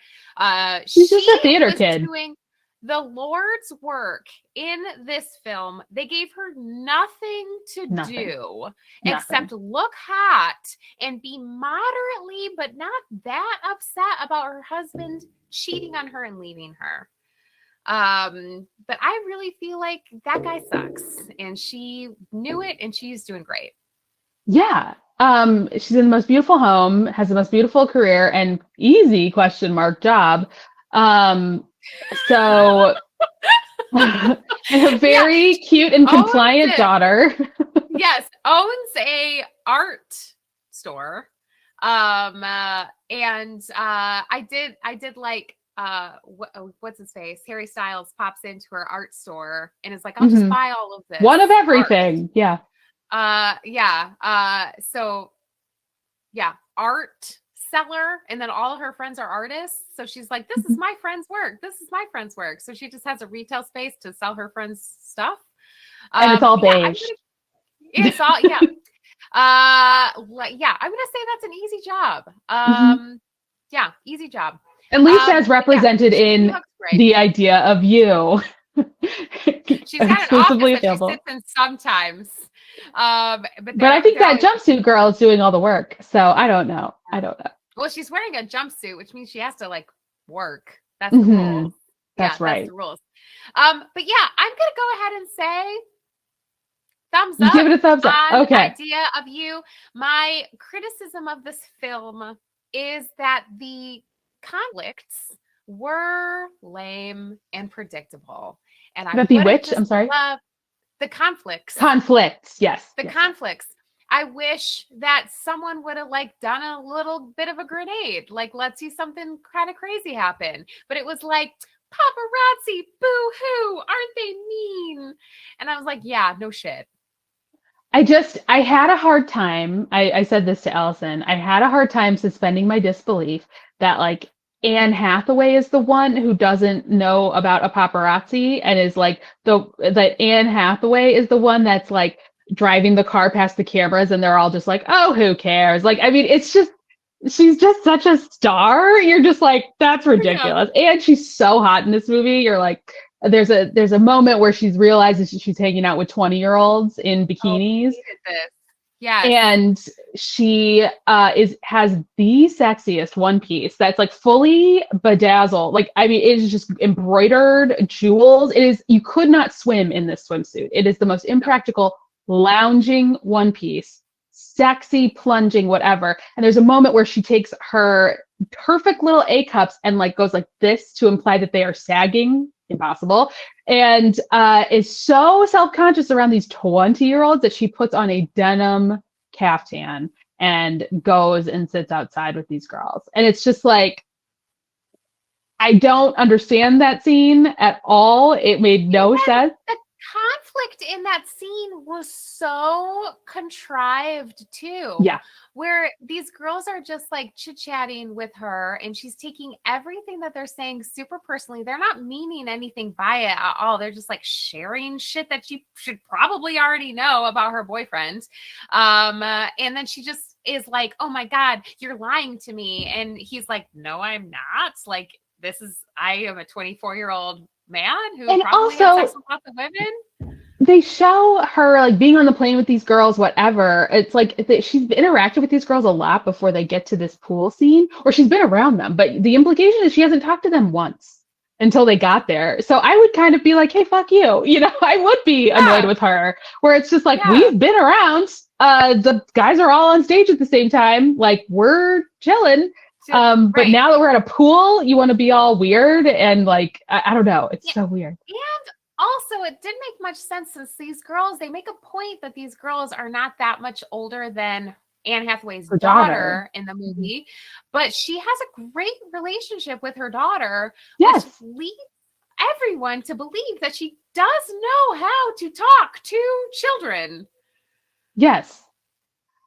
She's just a theater kid. Doing the Lord's work in this film. They gave her nothing to do except look hot and be moderately, but not that upset about her husband cheating on her and leaving her. But I really feel like that guy sucks, and she knew it, and she's doing great. Yeah. She's in the most beautiful home, has the most beautiful career, and easy job. So and a very cute and compliant daughter. Yes, owns a art store. I did like what's his face? Harry Styles pops into her art store and is like, I'll just buy all of this. One of everything. Art. Art seller, and then all of her friends are artists. So she's like, this is my friend's work. This is my friend's work. So she just has a retail space to sell her friends' stuff. And it's all beige. It's all, yeah. I'm going to say that's an easy job. Yeah, easy job. At least as represented in The Idea of You. She's got an office that she sits in sometimes. But I think that jumpsuit girl is doing all the work. So I don't know. Well, she's wearing a jumpsuit, which means she has to like work. That's the rules. That's right. That's the rules. But yeah, I'm gonna go ahead and say thumbs up. Give it a thumbs up. Okay. Idea of You. My criticism of this film is that the conflicts were lame and predictable. And I I'm sorry. The conflicts. Yes. Conflicts. I wish that someone would have like done a little bit of a grenade. Like, let's see something kind of crazy happen. But it was like, paparazzi, boo-hoo, aren't they mean? And I was like, yeah, no shit. I had a hard time. I said this to Allyson. I had a hard time suspending my disbelief that like Anne Hathaway is the one who doesn't know about a paparazzi, and is like that Anne Hathaway is the one that's like driving the car past the cameras, and they're all just like, oh, who cares? Like, I mean, she's just such a star. You're just like, that's ridiculous. Yeah. And she's so hot in this movie. You're like, there's a moment where she realizes she's hanging out with 20-year-olds in bikinis. I hated this. Yes. And she has the sexiest one piece that's like fully bedazzled. Like, I mean, it is just embroidered jewels. It is, you could not swim in this swimsuit. It is the most impractical lounging one piece, sexy, plunging, whatever. And there's a moment where she takes her perfect little A cups and like goes like this to imply that they are sagging. Impossible. And is so self-conscious around these 20-year-olds that she puts on a denim caftan and goes and sits outside with these girls. And it's just like, I don't understand that scene at all. It made no sense. The conflict in that scene was so contrived too. Yeah. Where these girls are just like chit-chatting with her and she's taking everything that they're saying super personally. They're not meaning anything by it at all. They're just like sharing shit that she should probably already know about her boyfriend. And then she just is like, oh my God, you're lying to me. And he's like, no, I'm not. Like, I am a 24-year-old man who and probably also, has sex with lots of women. They show her like being on the plane with these girls, whatever. It's like she's interacted with these girls a lot before they get to this pool scene, or she's been around them. But the implication is she hasn't talked to them once until they got there. So I would kind of be like, hey, fuck you. You know, I would be annoyed with her, where it's just like, we've been around. The guys are all on stage at the same time. Like, we're chilling. But now that we're at a pool, you want to be all weird and like, I don't know. It's so weird. And also, it didn't make much sense since these girls, they make a point that these girls are not that much older than Anne Hathaway's daughter in the movie, but she has a great relationship with her daughter, which leads everyone to believe that she does know how to talk to children. Yes.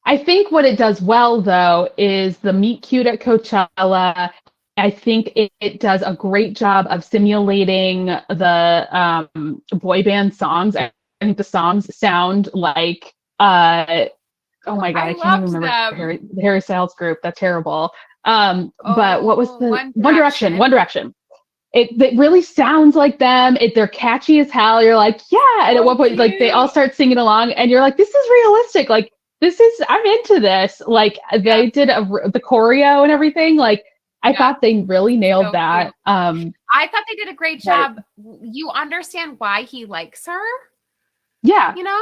I think what it does well, though, is the meet cute at Coachella. I think it does a great job of simulating the boy band songs. I think the songs sound like, oh my God, I can't even remember the Harry Styles group. That's terrible. But what was the One Direction? One Direction. It really sounds like them. They're catchy as hell. You're like, yeah. And at one point, like, they all start singing along, and you're like, this is realistic. Like, I'm into this. Like, they did the choreo and everything. Like, I thought they really nailed that. I thought they did a great job. You understand why he likes her. Yeah. You know?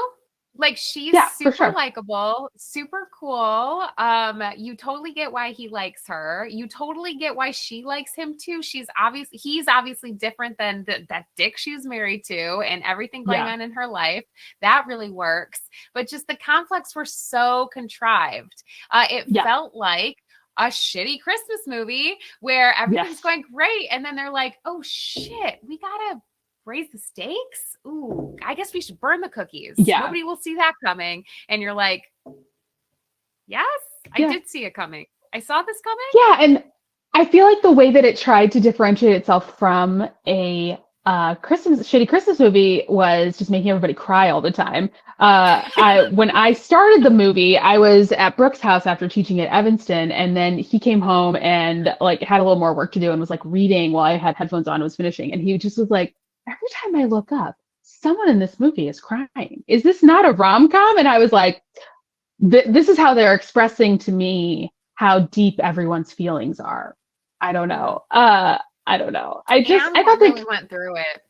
Like, she's super likable, super cool. You totally get why he likes her. You totally get why she likes him too. He's obviously different than that dick she was married to and everything going on in her life. That really works. But just the conflicts were so contrived. It felt like a shitty Christmas movie where everything's going great. And then they're like, oh shit, we gotta raise the stakes. Ooh, I guess we should burn the cookies. Yeah. Nobody will see that coming. And you're like, yes, I did see it coming. I saw this coming. Yeah. And I feel like the way that it tried to differentiate itself from a shitty Christmas movie was just making everybody cry all the time. When I started the movie, I was at Brooke's house after teaching at Evanston, and then he came home and like had a little more work to do and was like reading while I had headphones on and was finishing. And he just was like, every time I look up, someone in this movie is crying. Is this not a rom-com? And I was like, this is how they're expressing to me how deep everyone's feelings are. I don't know. I thought they really went through it.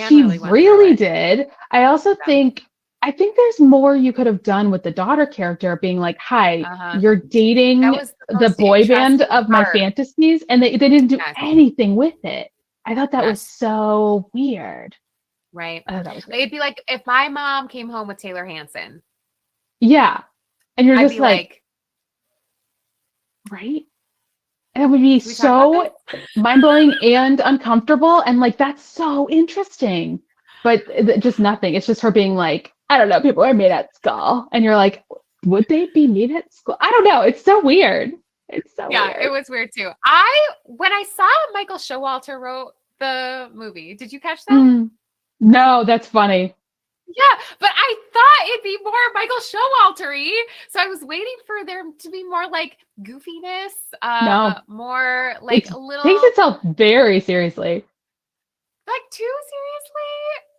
She really did. I also think there's more you could have done with the daughter character being like, hi, you're dating the boy band of my fantasies. And they didn't do anything with it. I thought that was so weird. Right. It'd be like if my mom came home with Taylor Hanson. Yeah. And you're just like, right? And it would be so mind-blowing and uncomfortable. And like, that's so interesting. But just nothing. It's just her being like, I don't know, people are made at skull. And you're like, would they be made at skull? I don't know. It's so weird. It's so weird. It was weird too. When I saw Michael Showalter wrote the movie, did you catch that? No, that's funny. Yeah, but I thought it'd be more Michael Showalter-y. So I was waiting for there to be more like goofiness, more like a little. Takes itself very seriously. Like too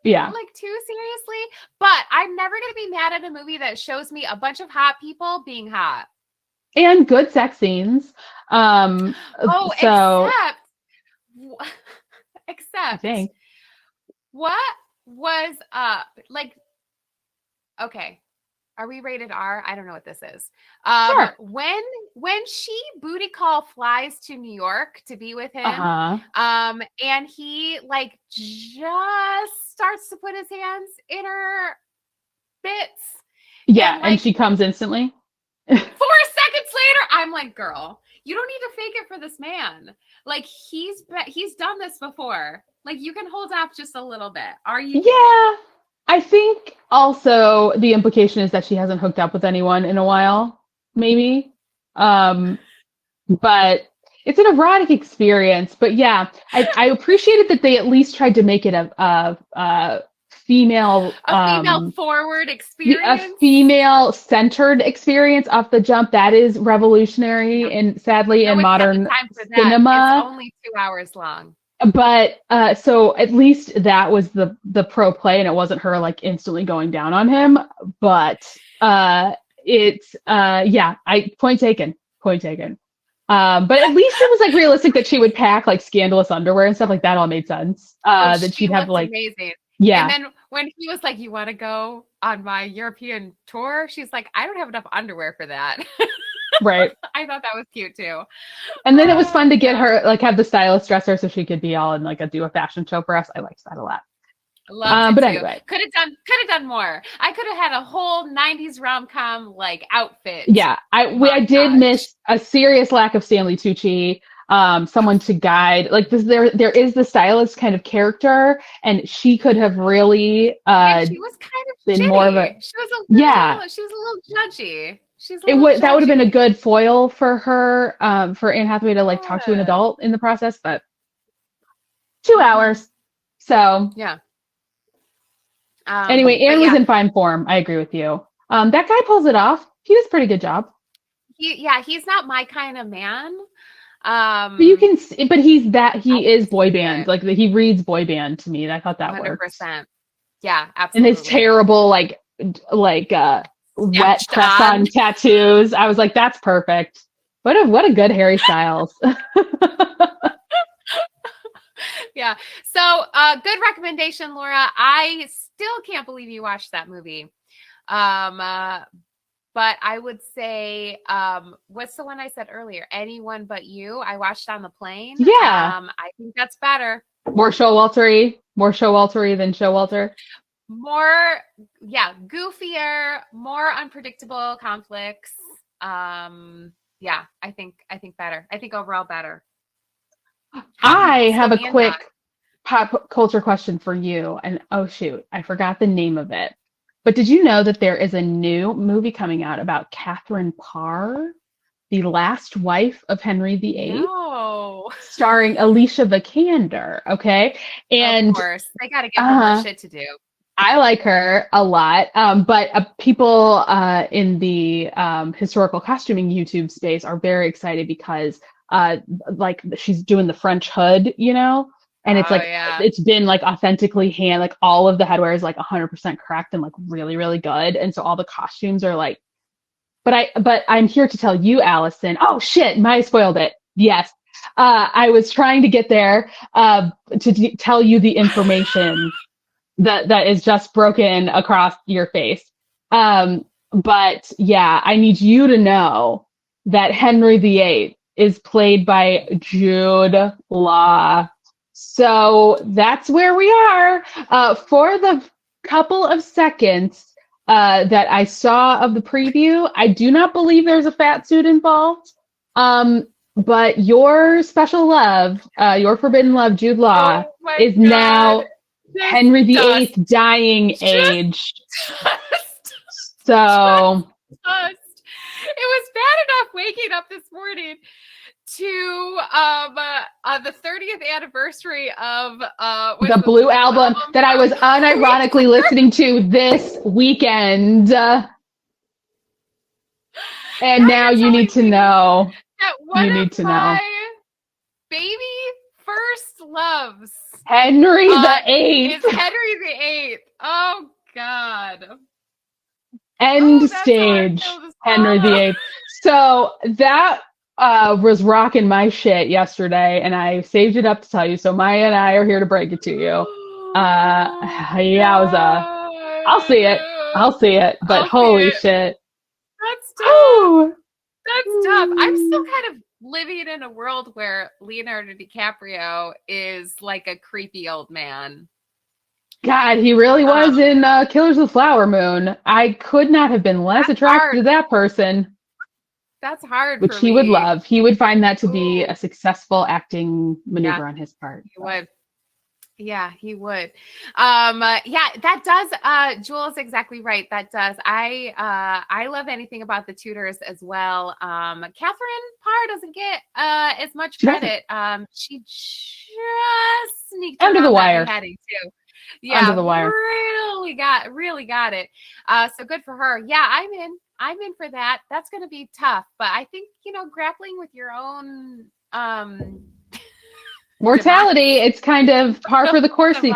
Yeah. like too seriously. But I'm never going to be mad at a movie that shows me a bunch of hot people being hot. And good sex scenes. So except I think what was up? Like, okay. Are we rated R? I don't know what this is. Sure. When she booty call flies to New York to be with him, and he like just starts to put his hands in her bits. Yeah, and she comes instantly. 4 seconds later, I'm like, girl, you don't need to fake it for this man. Like he's done this before. Like you can hold off just a little bit. Are you? Yeah. I think also the implication is that she hasn't hooked up with anyone in a while, maybe. But it's an erotic experience. But yeah, I appreciated that they at least tried to make it a female forward experience, a female centered experience off the jump. That is revolutionary and sadly in modern cinema. It's only 2 hours long. But so at least that was the pro play, and it wasn't her like instantly going down on him. But it's point taken. But at least it was like realistic that she would pack like scandalous underwear and stuff like that. All made sense. That she'd have like amazing. Yeah. And then when he was like, "You want to go on my European tour?" She's like, "I don't have enough underwear for that." Right. I thought that was cute too. And then it was fun to get her, like, have the stylist dress her so she could be all in like do a fashion show for us. I liked that a lot. Loved it but too. anyway, could have done more. I could have had a whole 90s rom-com like outfit. Yeah, I did miss a serious lack of Stanley Tucci. Someone to guide like this. There is the stylist kind of character, and she could have really she was kind of been shitty. more of a she was a little, she was a little judgy. That would have been a good foil for her, for Anne Hathaway to like talk to an adult in the process, but 2 hours. So yeah. Anyway, Anne was in fine form. I agree with you. That guy pulls it off. He does a pretty good job. He's not my kind of man. But you can see, but he is boy band. Like he reads boy band to me. I thought that 100%. Works. Yeah, absolutely. And his terrible like wet press-on tattoos. I was like, that's perfect. What a good Harry Styles. Yeah. So good recommendation, Laura. I still can't believe you watched that movie. But I would say, what's the one I said earlier? Anyone But You. I watched on the plane. Yeah. I think that's better. More Showalter-y than Showalter. More, goofier, more unpredictable conflicts. I think better. I think overall better. I have a quick pop culture question for you. And oh shoot, I forgot the name of it. But did you know that there is a new movie coming out about Catherine Parr, the last wife of Henry VIII? No. Starring Alicia Vikander, okay? And of course, they got to give her more shit to do. I like her a lot, but people in the historical costuming YouTube space are very excited because like she's doing the French hood, you know? And it's it's been like authentically like all of the headwear is like 100% correct and like really, really good. And so all the costumes are like, but I'm here to tell you, Allyson. Oh shit, I spoiled it. Yes. I was trying to get there to tell you the information that is just broken across your face. But yeah, I need you to know that Henry VIII is played by Jude Law. So that's where we are. For the couple of seconds that I saw of the preview, I do not believe there's a fat suit involved. But your special love, your forbidden love, Jude Law, is now Henry VIII dying age. So it was bad enough waking up this morning to the 30th anniversary of the Blue album that I was unironically listening to this weekend. And now you need to know. That one you need to know. Baby first loves Henry the Eighth. Is Henry the Eighth. Oh God. End stage. Henry the Eighth. So that was rocking my shit yesterday, and I saved it up to tell you. So Maya and I are here to break it to you. Yowza. I'll see it. But holy shit. That's tough. That's tough. I'm still kind of living in a world where Leonardo DiCaprio is like a creepy old man. God, he really was in Killers of the Flower Moon. I could not have been less attracted to that person. That's hard which for he me. would love. He would find that to be a successful acting maneuver on his part. He would. Yeah, he would. That does. Jewel's exactly right. That does. I love anything about the Tudors as well. Catherine Parr doesn't get as much credit. She just sneaked under the wire. Heading too. Yeah, under the wire. Really got it. So good for her. Yeah, I'm in for that. That's going to be tough, but I think grappling with your own mortality, it's kind of par for the course these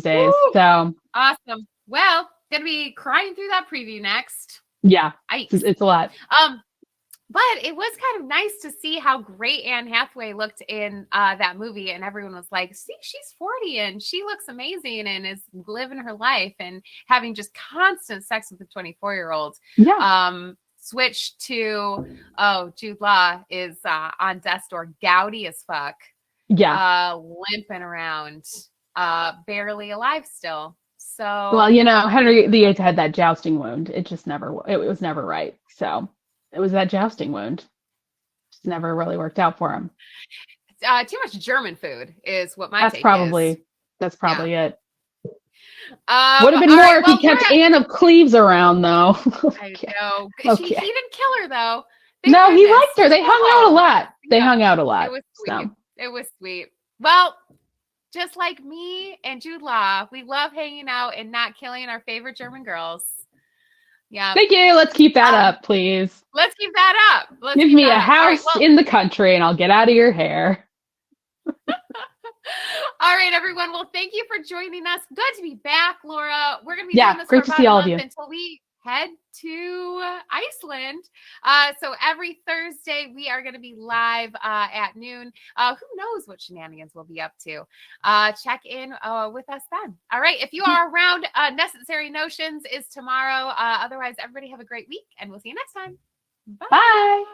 days. Woo! So awesome. Well, gonna be crying through that preview next. Yeah, it's a lot. But it was kind of nice to see how great Anne Hathaway looked in that movie, and everyone was like, "See, she's 40 and she looks amazing and is living her life and having just constant sex with a 24-year-old." Yeah. Switch to Jude Law is on death's door, gouty as fuck. Yeah. Limping around, barely alive still. So well, Henry VIII had that jousting wound. It was never right. So it was that jousting wound. Just never really worked out for him. Too much German food is what my take is. That's probably it. Would have been more if he kept Anne of Cleves around, though. I know. Okay. He didn't kill her, though. No, he liked her. They hung out a lot. It was sweet. It was sweet. Well, just like me and Jude Law, we love hanging out and not killing our favorite German girls. Yeah. Thank you. Let's keep that up, please. Let's keep that up. Give me a house in the country and I'll get out of your hair. All right, everyone. Well, thank you for joining us. Good to be back, Laura. We're going to be doing this great for to see all of you until we head to Iceland. So every Thursday we are going to be live at noon. Who knows what shenanigans we'll be up to? Check in with us then. All right. If you are around, Necessary Notions is tomorrow. Otherwise, everybody have a great week, and we'll see you next time. Bye. Bye.